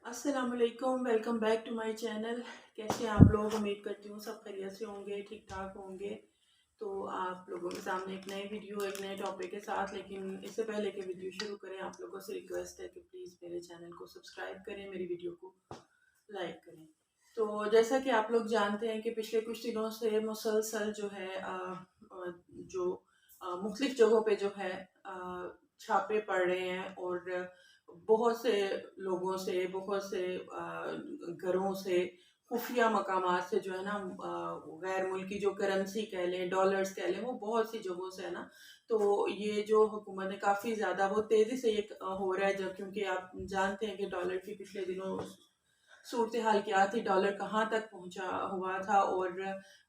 अस्सलाम वालेकुम, welcome back to my channel. कैसे हैं आप लोग? उम्मीद करती हूँ सब खैरियत से होंगे, ठीक ठाक होंगे। तो आप लोगों के सामने एक नई वीडियो, एक नए टॉपिक के साथ, लेकिन इससे पहले कि वीडियो शुरू करें, आप लोगों से रिक्वेस्ट है कि प्लीज़ मेरे चैनल को सब्सक्राइब करें, मेरी वीडियो को लाइक करें। तो जैसा कि आप लोग जानते हैं कि पिछले कुछ दिनों से मुसलसल जो है जो मुख्तलिफ जगहों पे जो है छापे पड़ रहे हैं और बहुत से लोगों से, बहुत से घरों से, खुफिया मकामात से जो है ना गैर मुल्की जो करेंसी कह लें, डॉलर्स कह लें, वो बहुत सी जगहों से है ना। तो ये जो हुकूमत है काफ़ी ज़्यादा बहुत तेज़ी से ये हो रहा है, जब क्योंकि आप जानते हैं कि डॉलर की पिछले दिनों सूरत हाल क्या थी, डॉलर कहाँ तक पहुंचा हुआ था और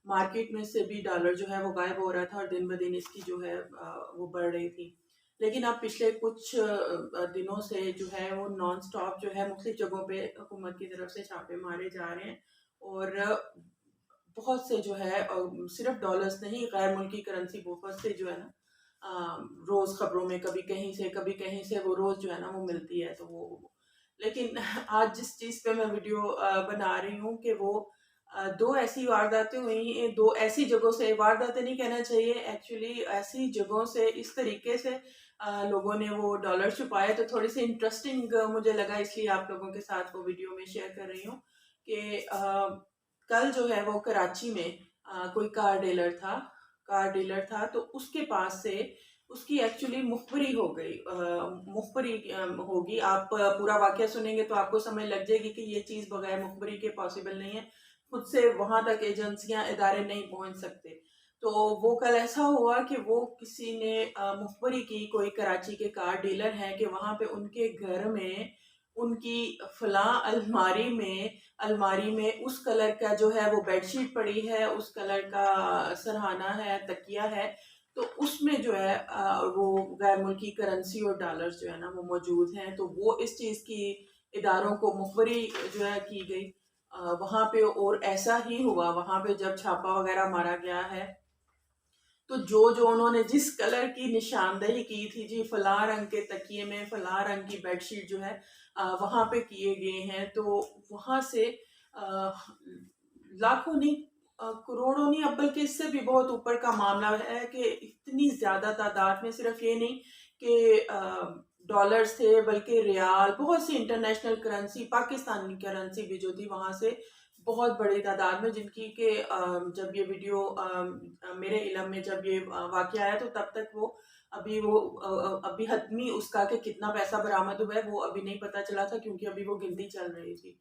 मार्केट में से भी डॉलर जो है वो गायब हो रहा था और दिन ब दिन इसकी जो है वो बढ़ रही थी। लेकिन अब पिछले कुछ दिनों से जो है वो नॉन स्टॉप जो है मुख्तलिफ जगहों पे हुकूमत की तरफ से छापे मारे जा रहे हैं और बहुत से जो है सिर्फ डॉलर्स नहीं, गैर मुल्की करेंसी बहुत से जो है ना रोज खबरों में कभी कहीं से वो रोज जो है ना वो मिलती है। तो वो लेकिन आज जिस चीज पे मैं वीडियो बना रही हूँ कि वो दो ऐसी वारदातें हुई, दो ऐसी जगहों से, वारदातें नहीं कहना चाहिए, एक्चुअली ऐसी जगहों से इस तरीके से लोगों ने वो डॉलर छुपाए, तो थोड़ी सी इंटरेस्टिंग मुझे लगा, इसलिए आप लोगों के साथ वो वीडियो में शेयर कर रही हूँ कि कल जो है वो कराची में कोई कार डीलर था, तो उसके पास से उसकी एक्चुअली मुखबरी हो गई। मुखबरी होगी, आप पूरा वाकया सुनेंगे तो आपको समझ लग जाएगी कि ये चीज़ बगैर मुखबरी के पॉसिबल नहीं है। खुद से वहां तक एजेंसियां, इदारे नहीं पहुंच सकते। तो वो कल ऐसा हुआ कि वो किसी ने मुखबरी की, कोई कराची के कार डीलर हैं, कि वहां पे उनके घर में उनकी फला अलमारी में उस कलर का जो है वो बेडशीट पड़ी है, उस कलर का सरहाना है, तकिया है। तो उसमें जो है वो गैर मुल्की करेंसी और डॉलर्स जो है ना वो मौजूद हैं। तो वो इस चीज़ की इदारों को मुखबरी जो है की गई वहां पे, और ऐसा ही हुआ वहां पे जब छापा वगैरह मारा गया है। तो जो जो उन्होंने जिस कलर की निशानदेही की थी जी, फला रंग के तकिए में फला रंग की बेडशीट जो है वहां पे किए गए हैं। तो वहां से अ, लाखों नहीं, करोड़ों नहीं, अब बल्कि इससे भी बहुत ऊपर का मामला है कि इतनी ज्यादा तादाद में सिर्फ ये नहीं कि डॉलर्स थे, बल्कि रियाल, बहुत सी इंटरनेशनल करेंसी, पाकिस्तानी करेंसी भी जो थी वहां से बहुत बड़ी तादाद में, जिनकी के जब ये वीडियो मेरे इलम में जब ये वाकया आया तो तब तक अभी हतमी उसका कि कितना पैसा बरामद हुआ है वो अभी नहीं पता चला था, क्योंकि अभी वो गिनती चल रही थी।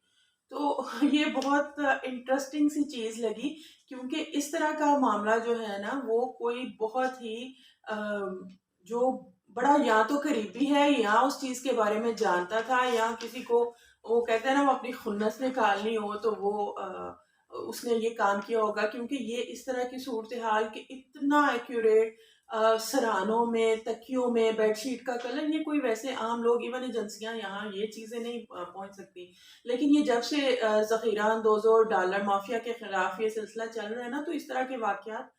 तो ये बहुत इंटरेस्टिंग सी चीज लगी, क्योंकि इस तरह का मामला जो है ना वो कोई बहुत ही अ, जो बड़ा या तो करीबी है, या उस चीज के बारे में जानता था, या किसी को वो कहते हैं ना वो अपनी खुन्नस निकालनी हो तो वो उसने ये काम किया होगा, क्योंकि ये इस तरह की सूरत हाल कि इतना एक्यूरेट सराहनों में, तकियों में, बेडशीट का कलर, ये कोई वैसे आम लोग, इवन एजेंसियां यहाँ ये चीजें नहीं पहुंच सकती। लेकिन ये जब से जखीरा अंदोजों और डॉलर माफिया के खिलाफ ये सिलसिला चल रहा है ना, तो इस तरह के वाकयात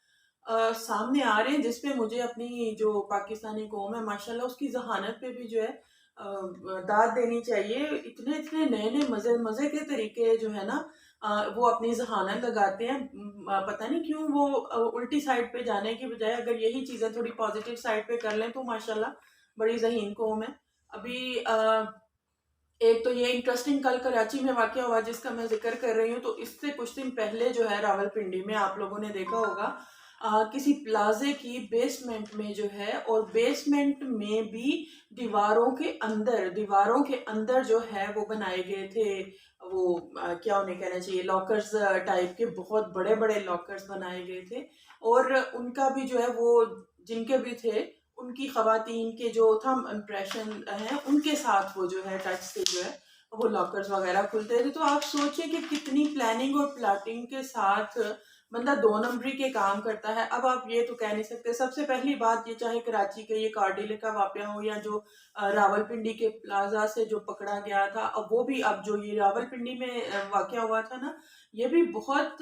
सामने आ रहे हैं, जिसपे मुझे अपनी जो पाकिस्तानी कौम है माशाल्लाह उसकी जहानत पे भी जो है दाद देनी चाहिए। इतने इतने नए नए मजे मजे के तरीके जो है ना वो अपनी जहानत लगाते हैं। पता नहीं क्यों वो उल्टी साइड पे जाने की बजाय अगर यही चीजें थोड़ी पॉजिटिव साइड पे कर लें तो माशाल्लाह बड़ी जहीन कौम है। अभी एक तो ये इंटरेस्टिंग कल कराची में वाकया हुआ जिसका मैं जिक्र कर रही हूँ, तो इससे कुछ दिन पहले जो है रावलपिंडी में आप लोगों ने देखा होगा किसी प्लाजे की बेसमेंट में जो है, और बेसमेंट में भी दीवारों के अंदर जो है वो बनाए गए थे, वो क्या उन्हें कहना चाहिए, लॉकर्स टाइप के बहुत बड़े बड़े लॉकर्स बनाए गए थे। और उनका भी जो है वो, जिनके भी थे, उनकी खवातीन के जो था इम्प्रेशन है, उनके साथ वो जो है टच से जो है वो लॉकर्स वगैरह खुलते थे। तो आप सोचें कि कितनी प्लानिंग और प्लॉटिंग के साथ बंदा दो नंबरी के काम करता है। अब आप ये तो कह नहीं सकते, सबसे पहली बात ये, चाहे कराची के ये कार डीलर का वाकया हो या जो रावलपिंडी के प्लाजा से जो पकड़ा गया था, अब वो भी, अब जो ये रावलपिंडी में वाकया हुआ था ना, ये भी बहुत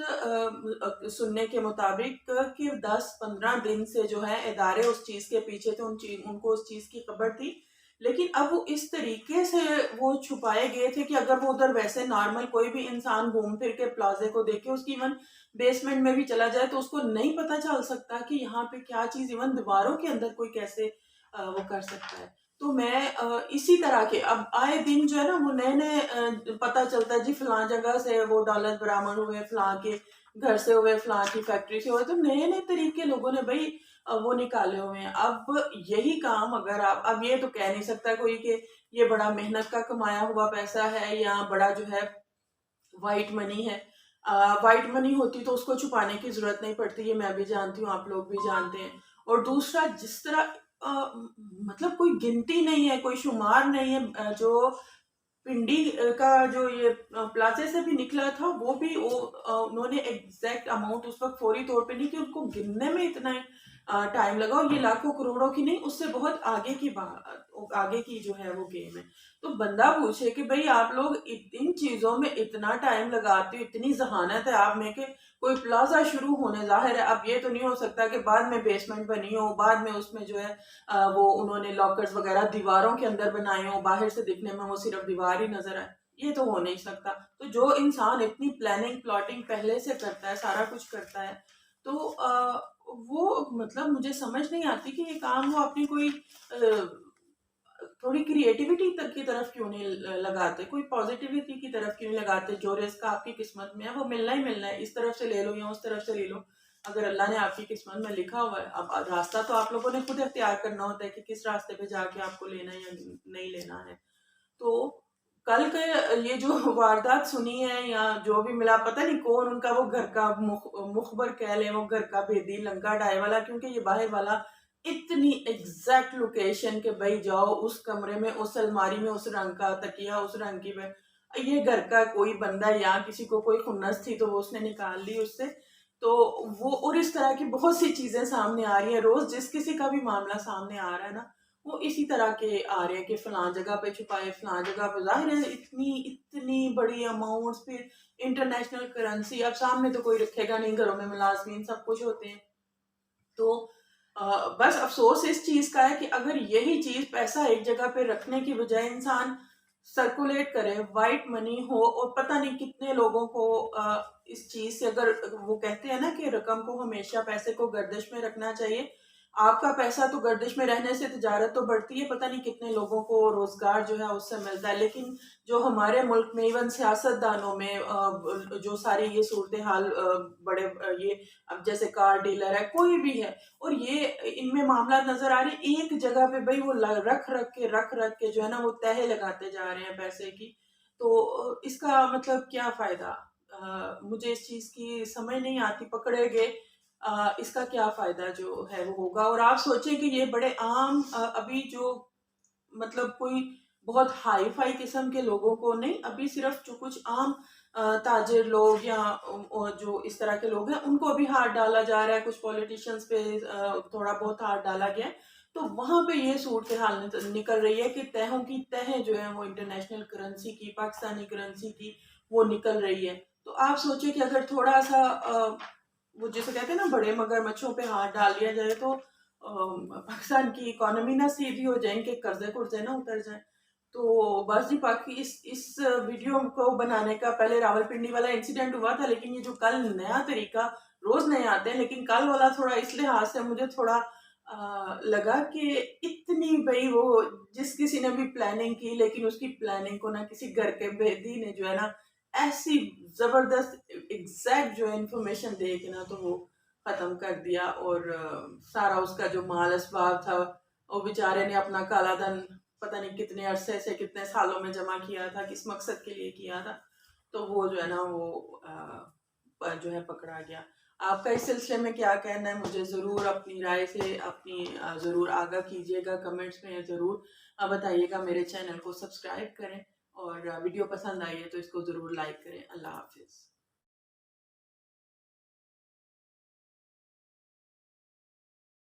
सुनने के मुताबिक कि 10-15 दिन से जो है इदारे उस चीज के पीछे थे, उनको उस चीज की खबर थी लेकिन अब वो इस तरीके से वो छुपाए गए थे कि अगर वो उधर वैसे नॉर्मल कोई भी इंसान घूम फिर के प्लाजे को देखे, उसकी इवन बेसमेंट में भी चला जाए तो उसको नहीं पता चल सकता कि यहाँ पे क्या चीज, इवन दीवारों के अंदर कोई कैसे वो कर सकता है। तो मैं इसी तरह के अब आए दिन जो है ना वो नए नए पता चलता है जी, फलां जगह से वो डॉलर बरामद हुए, फलां के घर से हुए, फलां की फैक्ट्री से हुए। तो नए नए तरीके लोगों ने भाई वो निकाले हुए हैं। अब यही काम अगर आप, अब ये तो कह नहीं सकता कोई कि ये बड़ा मेहनत का कमाया हुआ पैसा है या बड़ा जो है वाइट मनी है। वाइट मनी होती तो उसको छुपाने की जरूरत नहीं पड़ती, ये मैं भी जानती हूँ, आप लोग भी जानते हैं। और दूसरा, जिस तरह मतलब कोई गिनती नहीं है, कोई शुमार नहीं है, जो पिंडी का जो ये प्लाजे से भी निकला था वो भी वो उन्होंने एग्जैक्ट अमाउंट उस वक्त फौरी तौर पे नहीं कि उनको गिनने में इतना टाइम लगा, और ये लाखों करोड़ों की नहीं, उससे बहुत आगे की बात, आगे की जो है वो गेम है। तो बंदा पूछे कि भाई आप लोग इन चीजों में इतना टाइम लगाते हो, इतनी जहानत है आप में कि कोई प्लाजा शुरू होने, जाहिर है अब ये तो नहीं हो सकता कि बाद में बेसमेंट बनी हो, बाद में उसमें जो है वो उन्होंने लॉकर्स वगैरह दीवारों के अंदर बनाए हो, बाहर से दिखने में वो सिर्फ दीवार ही नजर आए, ये तो हो नहीं सकता। तो जो इंसान इतनी प्लानिंग प्लॉटिंग पहले से करता है, सारा कुछ करता है, तो वो मतलब मुझे समझ नहीं आती कि ये काम वो अपनी कोई थोड़ी क्रिएटिविटी तक की तरफ क्यों नहीं लगाते, कोई पॉजिटिविटी की तरफ क्यों नहीं लगाते। जो रिस्क आपकी किस्मत में है वो मिलना ही मिलना है, इस तरफ से ले लो या उस तरफ से ले लो। अगर अल्लाह ने आपकी किस्मत में लिखा हुआ है, अब रास्ता तो आप लोगों ने खुद इख्तियार करना होता है कि किस रास्ते पे जाके आपको लेना है या नहीं लेना है। तो कल के ये जो वारदात सुनी है या जो भी मिला, पता नहीं कौन उनका वो घर का मुखबर कह लें, वो घर का भेदी लंका डाय वाला, क्योंकि ये बाहर वाला इतनी एग्जैक्ट लोकेशन के भाई जाओ उस कमरे में, उस अलमारी में उस रंग का तकिया, उस रंग की ये घर का कोई बंदा या किसी को कोई खुन्नस थी तो वो उसने निकाल ली उससे। तो वो, और इस तरह की बहुत सी चीजें सामने आ रही है रोज, जिस किसी का भी मामला सामने आ रहा है ना वो इसी तरह के आ रहे हैं कि फलां जगह पे छुपाए, फलां जगह पे, जाहिर है इतनी इतनी बड़ी अमाउंट्स, फिर इंटरनेशनल करेंसी, अब सामने तो कोई रखेगा नहीं, घरों में मुलाजमीन सब कुछ होते हैं। तो बस अफसोस इस चीज का है कि अगर यही चीज पैसा एक जगह पे रखने की बजाय इंसान सर्कुलेट करे, वाइट मनी हो, और पता नहीं कितने लोगों को इस चीज से, अगर वो कहते हैं ना कि रकम को हमेशा, पैसे को गर्दिश में रखना चाहिए, आपका पैसा तो गर्दिश में रहने से तिजारत तो बढ़ती है, पता नहीं कितने लोगों को रोजगार जो है उससे मिलता है। लेकिन जो हमारे मुल्क में इवन सियासतदानों में जो सारी ये सूरत हाल बड़े ये, अब जैसे कार डीलर है, कोई भी है, और ये इनमें मामला नजर आ रहे हैं, एक जगह पे भाई वो रख रख के जो है ना वो तहे लगाते जा रहे हैं पैसे की। तो इसका मतलब क्या फायदा? मुझे इस चीज की समझ नहीं आती, पकड़े गए इसका क्या फायदा जो है वो होगा। और आप सोचें कि ये बड़े आम अभी जो, मतलब कोई बहुत हाई फाई किस्म के लोगों को नहीं, अभी सिर्फ जो कुछ आम ताजिर लोग या जो इस तरह के लोग हैं उनको अभी हाथ डाला जा रहा है, कुछ पॉलिटिशियंस पे थोड़ा बहुत हाथ डाला गया है। तो वहां पे ये सूरत हाल निकल रही है कि तहों की तह जो है वो इंटरनेशनल करेंसी की, पाकिस्तानी करेंसी की वो निकल रही है। तो आप सोचिए कि अगर थोड़ा सा वो जिसे कहते हैं ना बड़े मगरमच्छों पे हाथ डाल दिया जाए तो पाकिस्तान की इकोनॉमी ना सीधी हो जाए, इनके कर्जे कुर्जे ना उतर जाए। तो बस जी, बाकी इस वीडियो को बनाने का पहले रावलपिंडी वाला इंसिडेंट हुआ था, लेकिन ये जो कल नया तरीका, रोज नए आते हैं, लेकिन कल वाला थोड़ा इस लिहाज से मुझे थोड़ा लगा कि इतनी भाई वो, जिस किसी ने भी प्लानिंग की, लेकिन उसकी प्लानिंग को ना किसी घर के भेदी ने जो है ना ऐसी जबरदस्त एग्जैक्ट जो है इंफॉर्मेशन दे के ना तो वो खत्म कर दिया। और सारा उसका जो माल असबाब था, वो बेचारे ने अपना काला धन पता नहीं कितने अरसे से, कितने सालों में जमा किया था, किस मकसद के लिए किया था, तो वो जो है ना वो जो है पकड़ा गया। आपका इस सिलसिले में क्या कहना है, मुझे ज़रूर अपनी राय से अपनी ज़रूर आगाह कीजिएगा, कमेंट्स में ज़रूर बताइएगा। मेरे चैनल को सब्सक्राइब करें, और वीडियो पसंद आई है तो इसको ज़रूर लाइक करें। अल्लाह हाफिज़।